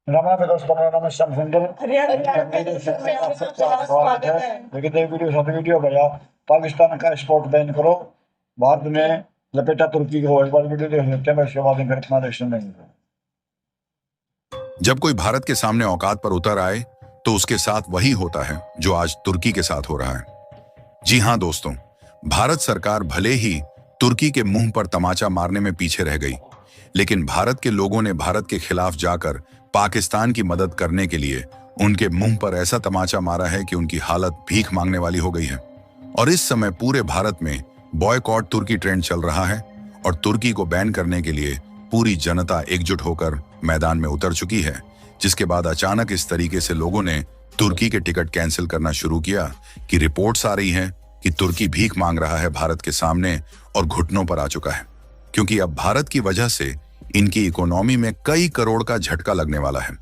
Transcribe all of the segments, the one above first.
नमस्ते दोस्तों, मेरा नाम है श्याम सुंदर। स्वागत है। लेकिन वीडियो भैया, पाकिस्तान का स्पोर्ट बैन करो, भारत में लपेटा तुर्की को। एक बार वीडियो देख लेते हैं, उसके बाद फिर अपना रिएक्शन देंगे। जब कोई भारत के सामने औकात पर उतर आए तो उसके साथ वही होता है जो आज तुर्की के साथ हो रहा है। जी हां दोस्तों, भारत सरकार भले ही तुर्की के मुंह पर तमाचा मारने में पीछे रह गई, लेकिन भारत के लोगों ने भारत के खिलाफ जाकर पाकिस्तान की मदद करने के लिए उनके मुंह पर ऐसा तमाचा मारा है कि उनकी हालत भीख मांगने वाली हो गई है। और इस समय पूरे भारत में बॉयकॉट तुर्की ट्रेंड चल रहा है और तुर्की को बैन करने के लिए पूरी जनता एकजुट होकर मैदान में उतर चुकी है। जिसके बाद अचानक इस तरीके से लोगों ने तुर्की के टिकट कैंसिल करना शुरू किया कि रिपोर्ट्स आ रही हैं कि तुर्की भीख मांग रहा है भारत के सामने और घुटनों पर आ चुका है, क्योंकि अब भारत की वजह से इनकी इकोनॉमी में कई करोड़ का झटका लगने वाला है,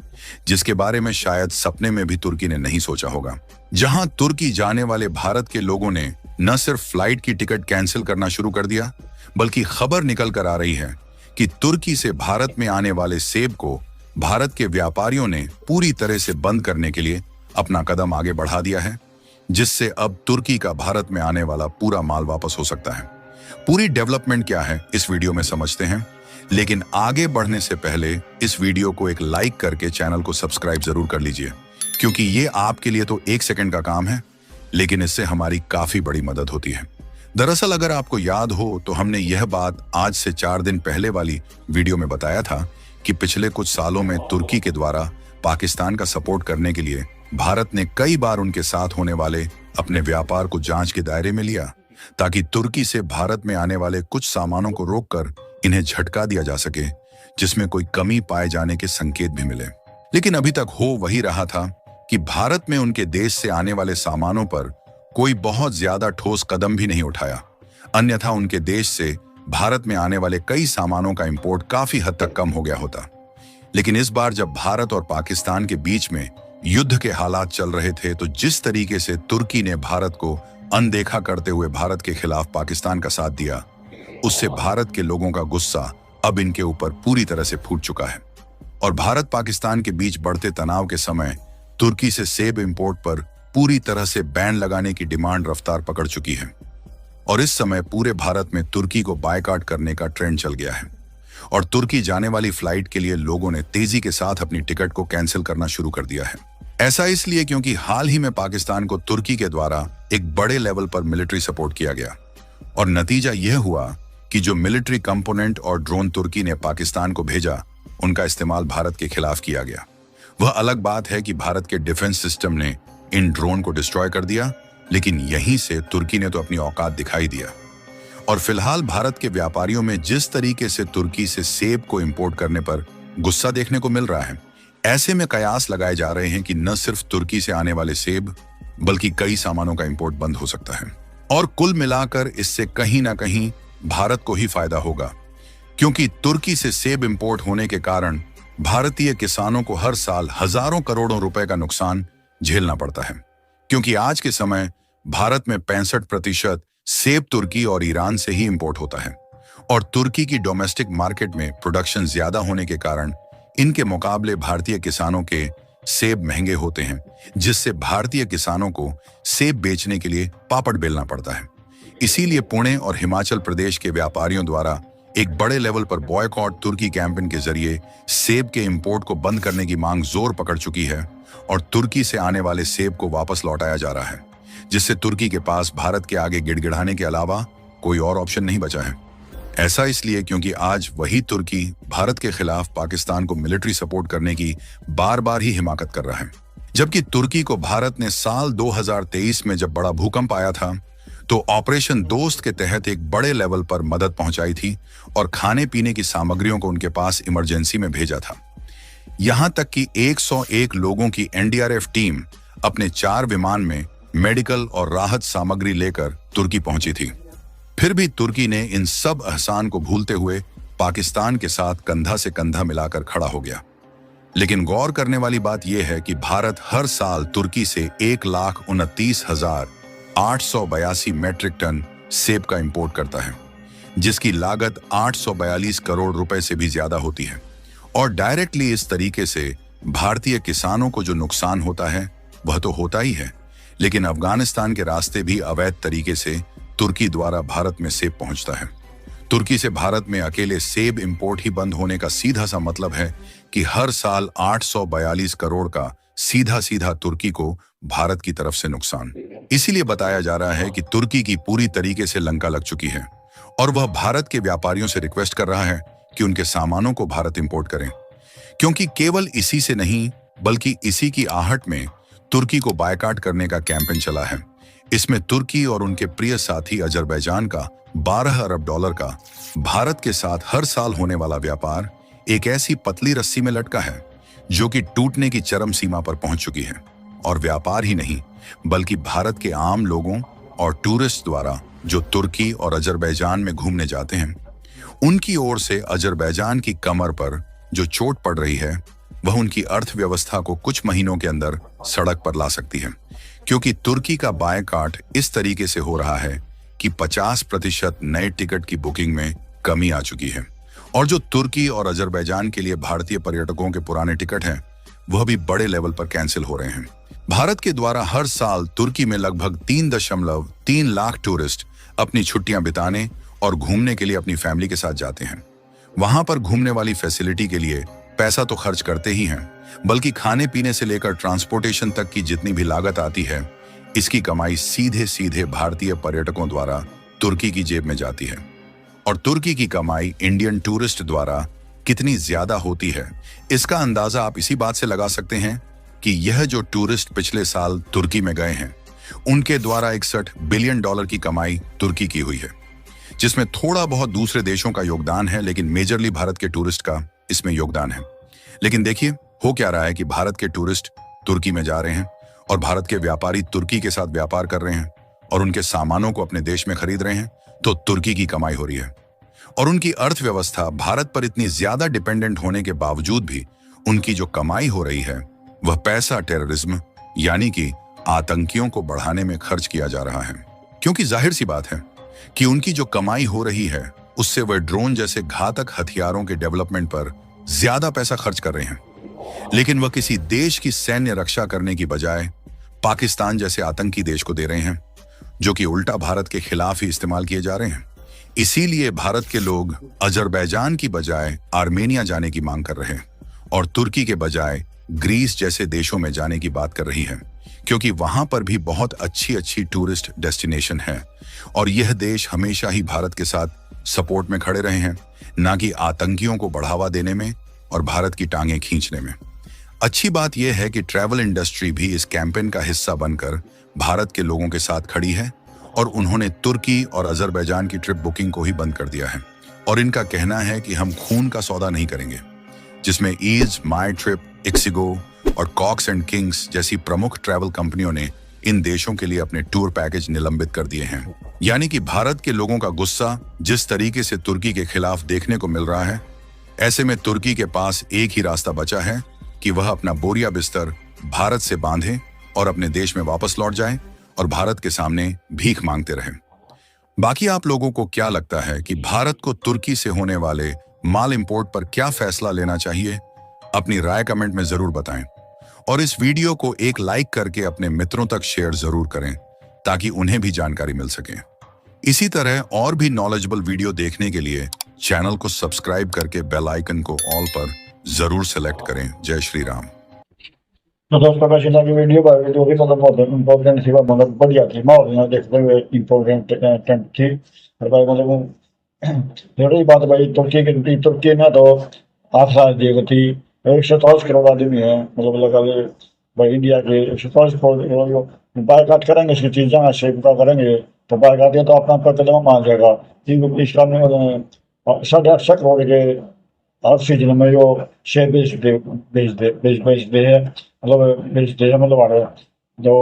जिसके बारे में शायद सपने में भी तुर्की ने नहीं सोचा होगा। जहां तुर्की जाने वाले भारत के लोगों ने न सिर्फ फ्लाइट की टिकट कैंसिल करना शुरू कर दिया, बल्कि खबर निकल कर आ रही है कि तुर्की से भारत में आने वाले सेब को भारत के व्यापारियों ने पूरी तरह से बंद करने के लिए अपना कदम आगे बढ़ा दिया है, जिससे अब तुर्की का भारत में आने वाला पूरा माल वापस हो सकता है। पूरी डेवलपमेंट क्या है इस वीडियो में समझते हैं, लेकिन आगे बढ़ने से पहले इस वीडियो को एक लाइक करके चैनल को सब्सक्राइब जरूर कर लीजिए, क्योंकि ये आपके लिए तो 1 सेकंड का काम है, लेकिन इससे हमारी काफी बड़ी मदद होती है। दरअसल अगर आपको याद हो तो हमने यह बात आज से 4 दिन पहले वाली वीडियो में बताया था कि पिछले कुछ सालों में तुर्की के द्वारा पाकिस्तान का सपोर्ट करने के लिए भारत ने कई बार उनके साथ होने वाले अपने व्यापार को जांच के दायरे में लिया, ताकि तुर्की से भारत में आने वाले कुछ सामानों को रोककर इन्हें झटका दिया जा सके, जिसमें कोई कमी पाए जाने के संकेत भी मिले। लेकिन अभी तक हो वही रहा था कि भारत में उनके देश से आने वाले सामानों पर कोई बहुत ज्यादा ठोस कदम भी नहीं उठाया, अन्यथा उनके देश से भारत में आने वाले कई सामानों का इंपोर्ट काफी हद तक कम हो गया होता। लेकिन इस बार जब भारत और पाकिस्तान के बीच में युद्ध के हालात चल रहे थे, तो जिस तरीके से तुर्की ने भारत को अनदेखा करते हुए भारत के खिलाफ पाकिस्तान का साथ दिया, उससे भारत के लोगों का गुस्सा अब इनके ऊपर पूरी तरह से फूट चुका है। और भारत पाकिस्तान के बीच बढ़ते तनाव के समय तुर्की से सेब इंपोर्ट पर पूरी तरह से बैन लगाने की डिमांड रफ्तार पकड़ चुकी है। और इस समय पूरे भारत में तुर्की को बायकॉट करने का ट्रेंड चल गया है और तुर्की जाने वाली फ्लाइट के लिए लोगों ने तेजी के साथ अपनी टिकट को कैंसिल करना शुरू कर दिया है। ऐसा इसलिए क्योंकि हाल ही में पाकिस्तान को तुर्की के द्वारा एक बड़े लेवल पर मिलिट्री सपोर्ट किया गया और नतीजा यह हुआ कि जो मिलिट्री कंपोनेंट और ड्रोन तुर्की ने पाकिस्तान को भेजा, उनका इस्तेमाल भारत के खिलाफ किया गया। वह अलग बात है कि भारत के डिफेंस सिस्टम ने इन ड्रोन को डिस्ट्रॉय कर दिया, लेकिन यहीं से तुर्की ने तो अपनी औकात दिखाई दिया। और फिलहाल भारत के व्यापारियों में जिस तरीके से तुर्की से सेब को इंपोर्ट करने पर गुस्सा देखने को मिल रहा है, ऐसे में कयास लगाए जा रहे हैं कि न सिर्फ तुर्की से आने वाले सेब बल्कि कई सामानों का इंपोर्ट बंद हो सकता है। और कुल मिलाकर इससे कहीं ना कहीं भारत को ही फायदा होगा, क्योंकि तुर्की से सेब इंपोर्ट होने के कारण भारतीय किसानों को हर साल हजारों करोड़ों रुपए का नुकसान झेलना पड़ता है, क्योंकि आज के समय भारत में 65% सेब तुर्की और ईरान से ही इंपोर्ट होता है। और तुर्की की डोमेस्टिक मार्केट में प्रोडक्शन ज्यादा होने के कारण इनके मुकाबले भारतीय किसानों के सेब महंगे होते हैं, जिससे भारतीय किसानों को सेब बेचने के लिए पापड़ बेलना पड़ता है। इसीलिए पुणे और हिमाचल प्रदेश के व्यापारियों द्वारा एक बड़े लेवल पर बॉयकॉट तुर्की कैंपेन के जरिए सेब के इंपोर्ट को बंद करने की मांग जोर पकड़ चुकी है और तुर्की से आने वाले सेब को वापस लौटाया जा रहा है, जिससे तुर्की के पास भारत के आगे गिड़गिड़ाने के अलावा कोई और ऑप्शन नहीं बचा है। ऐसा इसलिए क्योंकि आज वही तुर्की भारत के खिलाफ पाकिस्तान को मिलिट्री सपोर्ट करने की बार बार ही हिमाकत कर रहा है। जबकि तुर्की को भारत ने साल 2023 में जब बड़ा भूकंप आया था, तो ऑपरेशन दोस्त के तहत एक बड़े लेवल पर मदद पहुंचाई थी और खाने पीने की सामग्रियों को उनके पास इमरजेंसी में भेजा था। यहां तक कि 101 लोगों की एनडीआरएफ टीम अपने 4 विमान में मेडिकल और राहत सामग्री लेकर तुर्की पहुंची थी। फिर भी तुर्की ने इन सब एहसान को भूलते हुए पाकिस्तान के साथ कंधा से कंधा मिलाकर खड़ा हो गया। लेकिन गौर करने वाली बात यह है कि भारत हर साल तुर्की से 1,29,882 मैट्रिक टन सेब का इंपोर्ट करता है, जिसकी लागत 842 करोड़ रुपए से भी ज्यादा होती है। और डायरेक्टली इस तरीके से भारतीय किसानों को जो नुकसान होता है वह तो होता ही है, लेकिन अफगानिस्तान के रास्ते भी अवैध तरीके से तुर्की द्वारा भारत में सेब पहुंचता है। तुर्की से भारत में अकेले सेब इंपोर्ट ही बंद होने का सीधा सा मतलब है कि हर साल 842 करोड़ का सीधा सीधा तुर्की को भारत की तरफ से नुकसान। इसीलिए बताया जा रहा है कि तुर्की की पूरी तरीके से लंका लग चुकी है और वह भारत के व्यापारियों से रिक्वेस्ट कर रहा है कि उनके सामानों को भारत इंपोर्ट करें, क्योंकि केवल इसी से नहीं बल्कि इसी की आहट में तुर्की को बायकॉट करने का कैंपेन चला है। इसमें तुर्की और उनके प्रिय साथी अजरबैजान का 12 अरब डॉलर का भारत के साथ हर साल होने वाला व्यापार एक ऐसी पतली रस्सी में लटका है जो कि टूटने की चरम सीमा पर पहुंच चुकी है। और व्यापार ही नहीं बल्कि भारत के आम लोगों और टूरिस्ट द्वारा जो तुर्की और अजरबैजान में घूमने जाते हैं, उनकी ओर से अजरबैजान की कमर पर जो चोट पड़ रही है वह उनकी अर्थव्यवस्था को कुछ महीनों के अंदर सड़क पर ला सकती है, क्योंकि तुर्की का बायकॉट इस तरीके से हो रहा है कि 50% नए टिकट की बुकिंग में कमी आ चुकी है और जो तुर्की और अजरबैजान के लिए भारतीय पर्यटकों के पुराने टिकट हैं वह भी बड़े लेवल पर कैंसिल हो रहे हैं। भारत के द्वारा हर साल तुर्की में लगभग 3.3 लाख टूरिस्ट अपनी छुट्टियां बिताने और घूमने के लिए अपनी फैमिली के साथ जाते हैं। वहां पर घूमने वाली फैसिलिटी के लिए पैसा तो खर्च करते ही हैं, बल्कि खाने पीने से लेकर ट्रांसपोर्टेशन तक की जितनी भी लागत आती है, इसकी कमाई सीधे सीधे भारतीय पर्यटकों द्वारा तुर्की की जेब में जाती है। और तुर्की की कमाई इंडियन टूरिस्ट द्वारा कितनी ज्यादा होती है, इसका अंदाजा आप इसी बात से लगा सकते हैं कि यह जो टूरिस्ट पिछले साल तुर्की में गए हैं, उनके द्वारा 61 बिलियन डॉलर की कमाई तुर्की की हुई है, जिसमें थोड़ा बहुत दूसरे देशों का योगदान है, लेकिन मेजरली भारत के टूरिस्ट का इसमें योगदान है। लेकिन देखिए हो क्या रहा है कि भारत के टूरिस्ट तुर्की में जा रहे हैं और भारत के व्यापारी तुर्की के साथ व्यापार कर रहे हैं और उनके सामानों को अपने देश में खरीद रहे हैं, तो तुर्की की कमाई हो रही है। और उनकी अर्थव्यवस्था भारत पर इतनी ज्यादा डिपेंडेंट होने के बावजूद भी उनकी जो कमाई हो रही है वह पैसा टेररिज्म यानी कि आतंकियों को बढ़ाने में खर्च किया जा रहा है। क्योंकि जाहिर सी बात है कि उनकी जो कमाई हो रही है उससे वह ड्रोन जैसे घातक हथियारों के डेवलपमेंट पर ज्यादा पैसा खर्च कर रहे हैं, लेकिन वह किसी देश की सैन्य रक्षा करने की बजाय पाकिस्तान जैसे आतंकी देश को दे रहे हैं, जो कि उल्टा भारत के खिलाफ ही इस्तेमाल किए जा रहे हैं। इसीलिए भारत के लोग अजरबैजान की बजाय आर्मेनिया जाने की मांग कर रहे हैं और तुर्की के बजाय ग्रीस जैसे देशों में जाने की बात कर रही है, क्योंकि वहां पर भी बहुत अच्छी अच्छी टूरिस्ट डेस्टिनेशन है और यह देश हमेशा ही भारत के साथ सपोर्ट में खड़े रहे हैं, ना कि आतंकियों को बढ़ावा देने में और भारत की टांगें खींचने में। अच्छी बात यह है कि ट्रैवल इंडस्ट्री भी इस कैंपेन का हिस्सा बनकर भारत के लोगों के साथ खड़ी है और उन्होंने तुर्की और अजरबैजान की ट्रिप बुकिंग को ही बंद कर दिया है। और इनका कहना है कि हम खून का सौदा नहीं करेंगे, जिसमें ईज, माई ट्रिप, इक्सिगो और कॉक्स एंड किंग्स जैसी प्रमुख ट्रैवल कंपनियों ने इन देशों के लिए अपने टूर पैकेज निलंबित कर दिए हैं। यानी कि भारत के लोगों का गुस्सा जिस तरीके से तुर्की के खिलाफ देखने को मिल रहा है, ऐसे में तुर्की के पास एक ही रास्ता बचा है कि वह अपना बोरिया बिस्तर भारत से बांधे और अपने देश में वापस लौट जाए और भारत के सामने भीख मांगते रहें। बाकी आप लोगों को क्या लगता है कि भारत को तुर्की से होने वाले माल इंपोर्ट पर क्या फैसला लेना चाहिए? अपनी राय कमेंट में जरूर बताएं और इस वीडियो को एक लाइक करके अपने मित्रों तक शेयर जरूर करें ताकि उन्हें भी जानकारी मिल सके। इसी तरह और भी नॉलेजेबल वीडियो देखने के लिए चैनल को सब्सक्राइब करके बेल आइकन को ऑल पर जरूर सेलेक्ट करें। जय श्री राम। तो दोस्तों का की वीडियो भी मतलब बहुत इम्पोर्टेंट थी, मतलब बढ़िया थी, मैं देखते हुए इम्पोर्टेंट थी। और भाई मतलब रही बात भाई तुर्की में तो 8 साल दी थी, 140 करोड़ आदमी है, मतलब लगा भाई इंडिया के 140 करोड़ बायकॉट करेंगे, इसकी चीजें शेप का करेंगे तो बायकॉट तो अपना कदम मान जाएगा। इसका में 850 करोड़ के हर सीजन में जो शेयर बेचते हैं, मतलब आ रहे हैं जो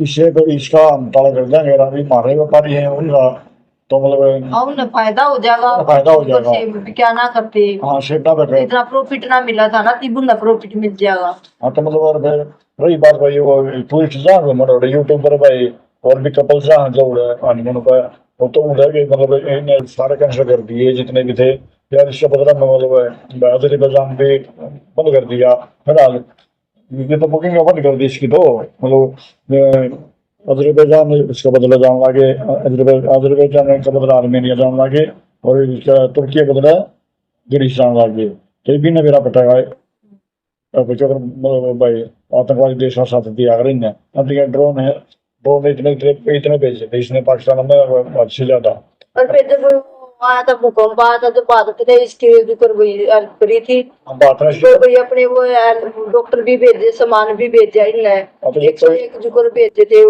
इसका मुताला कर देंगे, अभी हमारे व्यापारी हैं उनका तो मतलब फायदा हो जाएगा, क्या ना करते। हाँ, शेप ना करते, इतना प्रॉफिट ना मिला था ना, तिगुना प्रॉफिट मिल जाएगा। हाँ तो मतलब रही बात भाई वो टूरिस्ट जहाँ मतलब यूट्यूबर भाई और भी कपल जहाँ जो हनीमून का वो तो उधर के मतलब सारे कैंसिल कर दिए जितने भी थे, यार इसका बदला मतलब अजरबैजान पे बंद कर दिया फिलहाल। ये तो बुकिंग बंद कर दी इसकी, तो मतलब अजरबैजान इसका बदला जान लगे, अजरबैजान का बदला आर्मेनिया जान लगे, और इसका तुर्की का बदला ग्रीस जान लगे। तो ये भी ना मेरा पता है अब जो मतलब भाई आतंकवादी देशों के साथ दिया कर रही है। अब ये ड्रोन है, ड्रोन इतने इतने भेजे थे इसने पाकिस्तान में हद से ज्यादा। और फिर जब वो आया था, भूकंप आया था, तो भारत ने इसकी ऊपर वही हेल्प करी थी। हम बात ना तो भाई अपने वो डॉक्टर भी भेजे, सामान भी भेजा इनने, अब तो 101 जुकर भेजे थे,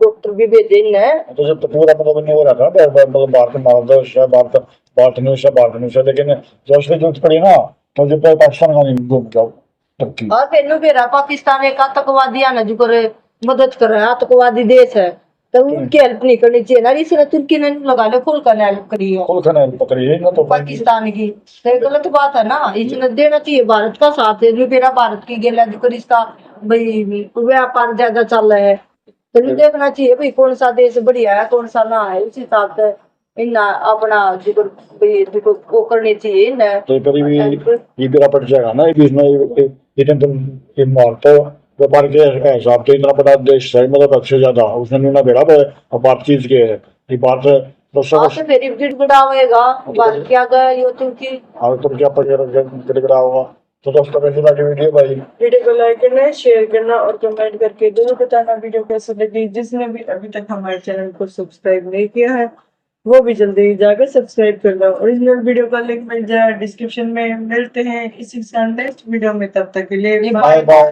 डॉक्टर भी भेजे इनने। तो जब तो पूरा मतलब नहीं हो रहा था मतलब भारत में मारदर्श है, भारत भारत न्यूज है, भारत न्यूज है, लेकिन जो उसकी जरूरत पड़ी ना तो जब तक पाकिस्तान का नहीं घूम जाओ टक्की। और फिर मेरा पाकिस्तान एक आतंकवादी है ना, जो करे मदद कर रहा है, आतंकवादी देश है, तो उनकी हेल्प नहीं करनी चाहिए ना। इसने तुर्की ने लगा लो फुल कर हेल्प करी है कुल खाना पकड़ी है ना तो पाकिस्तान की, तो ये गलत बात है ना। इसने देना चाहिए भारत का साथ, जो मेरा भारत की गेला जो कर इसका भाई व्यापार ज्यादा चल रहा है, तो नहीं देखना चाहिए भाई कौन सा देश बढ़िया है कौन सा ना है। उस हिसाब से इन्ना अपना जो भाई जो वो करनी चाहिए इन्हें। तो कभी भी ये बिरा पड़ जाएगा ना, बीच में इतने तुम ये मारते हो व्यापार के हिसाब से इतना बड़ा देश है, मतलब अच्छे ज्यादा उसने न्यूना बेड़ा पे और बात चीज के है ये बात है तो सब आपसे फिर गिड़गिड़ावेगा भारत क्या गया यो तुर्की। और तुम क्या गिड़गिड़ा होगा। तो दोस्तों कैसे लगी वीडियो भाई, वीडियो को लाइक करना, शेयर करना और कमेंट करके जरूर बताना वीडियो कैसे लगी। जिसने भी अभी तक हमारे चैनल को सब्सक्राइब नहीं किया है वो भी जल्दी ही जाकर सब्सक्राइब कर लो। ओरिजिनल वीडियो का लिंक मिल जाए डिस्क्रिप्शन में। मिलते हैं इसी के साथ नेक्स्ट वीडियो में, तब तक के लिए बाय बाय।